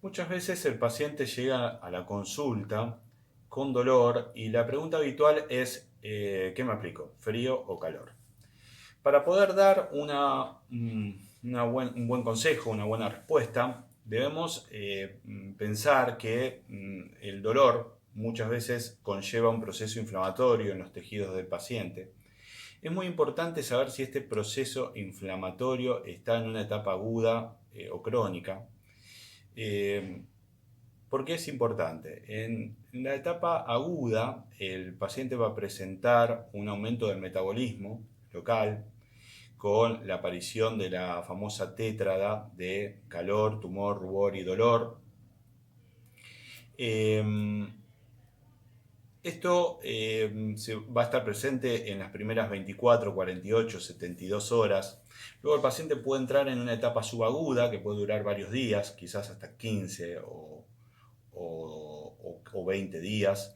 Muchas veces el paciente llega a la consulta con dolor y la pregunta habitual es ¿qué me aplico? ¿Frío o calor? Para poder dar un buen consejo, una buena respuesta, debemos pensar que el dolor muchas veces conlleva un proceso inflamatorio en los tejidos del paciente. Es muy importante saber si este proceso inflamatorio está en una etapa aguda o crónica. Eh, ¿Por qué es importante? En la etapa aguda, el paciente va a presentar un aumento del metabolismo local con la aparición de la famosa tétrada de calor, tumor, rubor y dolor. Eh, Esto va a estar presente en las primeras 24, 48, 72 horas. Luego el paciente puede entrar en una etapa subaguda que puede durar varios días, quizás hasta 15 o 20 días.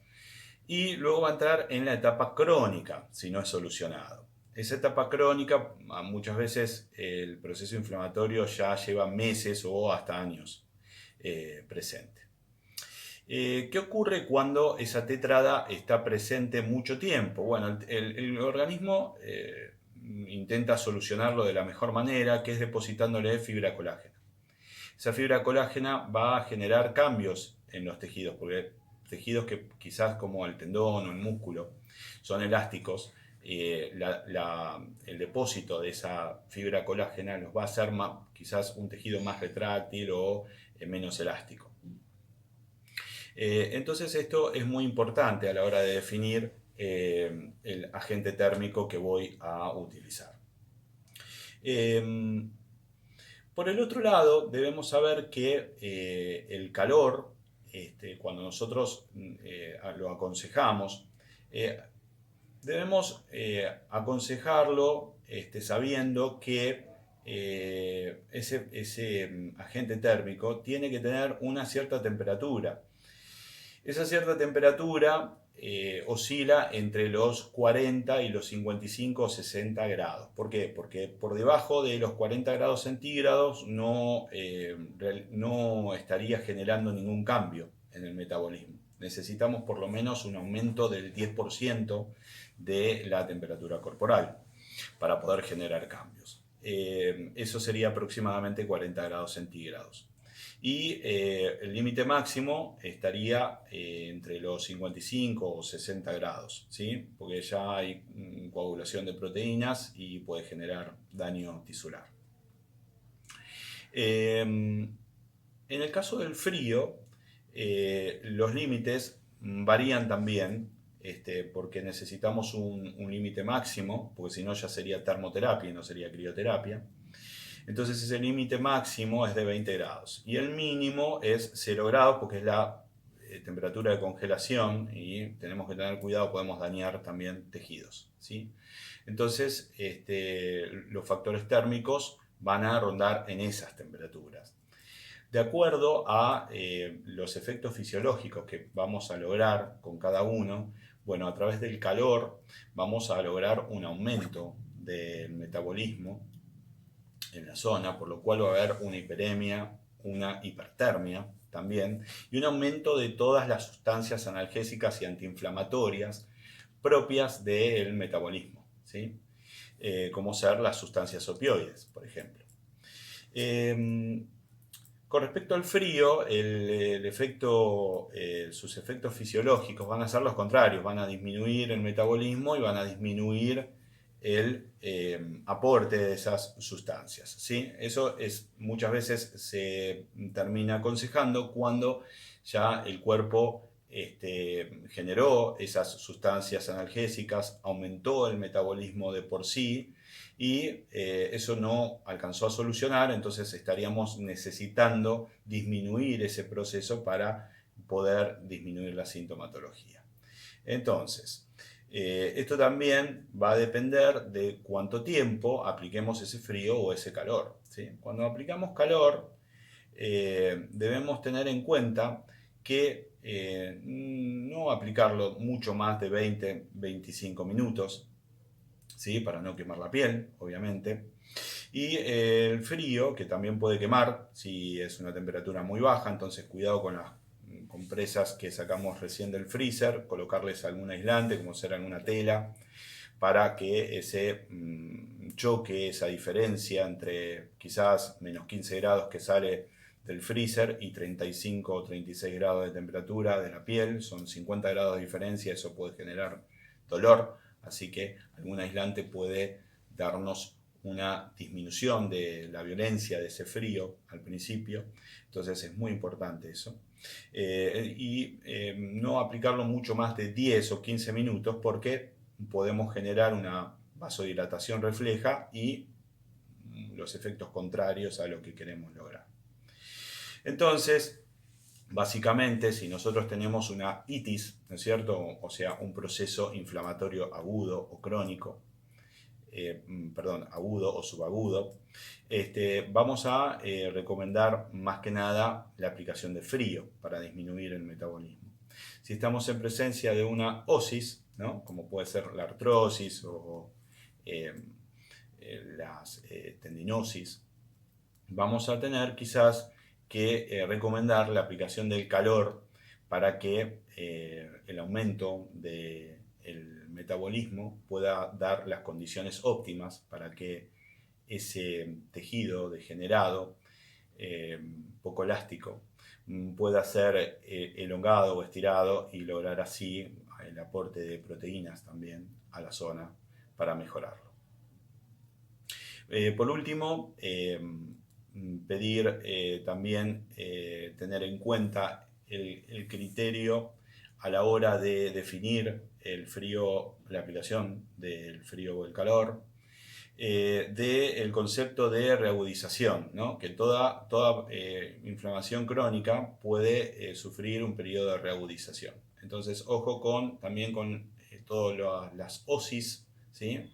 Y luego va a entrar en la etapa crónica, si no es solucionado. Esa etapa crónica, muchas veces el proceso inflamatorio ya lleva meses o hasta años presente. ¿Qué ocurre cuando esa tetrada está presente mucho tiempo? Bueno, el organismo intenta solucionarlo de la mejor manera, que es depositándole fibra colágena. Esa fibra colágena va a generar cambios en los tejidos, porque tejidos que quizás como el tendón o el músculo son elásticos, el depósito de esa fibra colágena los va a hacer quizás un tejido más retráctil o menos elástico. Entonces esto es muy importante a la hora de definir el agente térmico que voy a utilizar. Eh, por el otro lado, debemos saber que el calor, cuando nosotros lo aconsejamos, eh, debemos aconsejarlo sabiendo que ese agente térmico tiene que tener una cierta temperatura. Esa cierta temperatura oscila entre los 40 y los 55 o 60 grados. ¿Por qué? Porque por debajo de los 40 grados centígrados no estaría generando ningún cambio en el metabolismo. Necesitamos por lo menos un aumento del 10% de la temperatura corporal para poder generar cambios. Eso sería aproximadamente 40 grados centígrados. Y el límite máximo estaría entre los 55 o 60 grados, ¿sí? Porque ya hay coagulación de proteínas y puede generar daño tisular. En el caso del frío, los límites varían también, porque necesitamos un límite máximo, porque si no ya sería termoterapia y no sería crioterapia. Entonces ese límite máximo es de 20 grados y el mínimo es 0 grados porque es la temperatura de congelación y tenemos que tener cuidado, podemos dañar también tejidos, ¿sí? Entonces los factores térmicos van a rondar en esas temperaturas. De acuerdo a los efectos fisiológicos que vamos a lograr con cada uno, bueno, a través del calor vamos a lograr un aumento del metabolismo en la zona, por lo cual va a haber una hiperemia, una hipertermia también, y un aumento de todas las sustancias analgésicas y antiinflamatorias propias del metabolismo, ¿sí? Como ser las sustancias opioides, por ejemplo. Con respecto al frío, sus efectos fisiológicos van a ser los contrarios, van a disminuir el metabolismo y van a disminuir el aporte de esas sustancias, ¿sí? Eso muchas veces se termina aconsejando cuando ya el cuerpo generó esas sustancias analgésicas, aumentó el metabolismo de por sí y eso no alcanzó a solucionar, entonces estaríamos necesitando disminuir ese proceso para poder disminuir la sintomatología. Entonces, esto también va a depender de cuánto tiempo apliquemos ese frío o ese calor, ¿sí? Cuando aplicamos calor, debemos tener en cuenta que no aplicarlo mucho más de 20-25 minutos, ¿sí? Para no quemar la piel, obviamente. Y el frío, que también puede quemar si es una temperatura muy baja, entonces cuidado con las compresas que sacamos recién del freezer, colocarles algún aislante, como ser alguna tela, para que ese choque, esa diferencia entre quizás menos 15 grados que sale del freezer y 35 o 36 grados de temperatura de la piel, son 50 grados de diferencia, eso puede generar dolor, así que algún aislante puede darnos una disminución de la violencia de ese frío al principio, entonces es muy importante eso. No aplicarlo mucho más de 10 o 15 minutos porque podemos generar una vasodilatación refleja y los efectos contrarios a lo que queremos lograr. Entonces, básicamente, si nosotros tenemos una itis, ¿no es cierto? O sea, un proceso inflamatorio agudo o crónico, agudo o subagudo, vamos a recomendar más que nada la aplicación de frío para disminuir el metabolismo. Si estamos en presencia de una osis, ¿no? Como puede ser la artrosis o las tendinosis, vamos a tener quizás que recomendar la aplicación del calor para que el aumento del metabolismo pueda dar las condiciones óptimas para que ese tejido degenerado, poco elástico, pueda ser elongado o estirado y lograr así el aporte de proteínas también a la zona para mejorarlo. Por último, pedir también tener en cuenta el criterio a la hora de definir el frío, la aplicación del frío o el calor, del concepto de reagudización, ¿no? Que toda inflamación crónica puede sufrir un periodo de reagudización. Entonces, ojo también con todas las osis, ¿sí?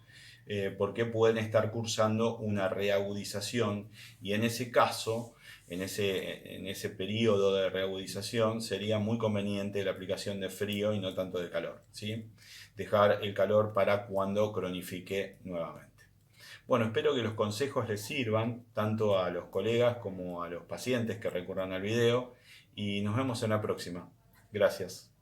Porque pueden estar cursando una reagudización y en ese caso, en ese periodo de reagudización, sería muy conveniente la aplicación de frío y no tanto de calor, ¿sí? Dejar el calor para cuando cronifique nuevamente. Bueno, espero que los consejos les sirvan tanto a los colegas como a los pacientes que recurran al video y nos vemos en la próxima. Gracias.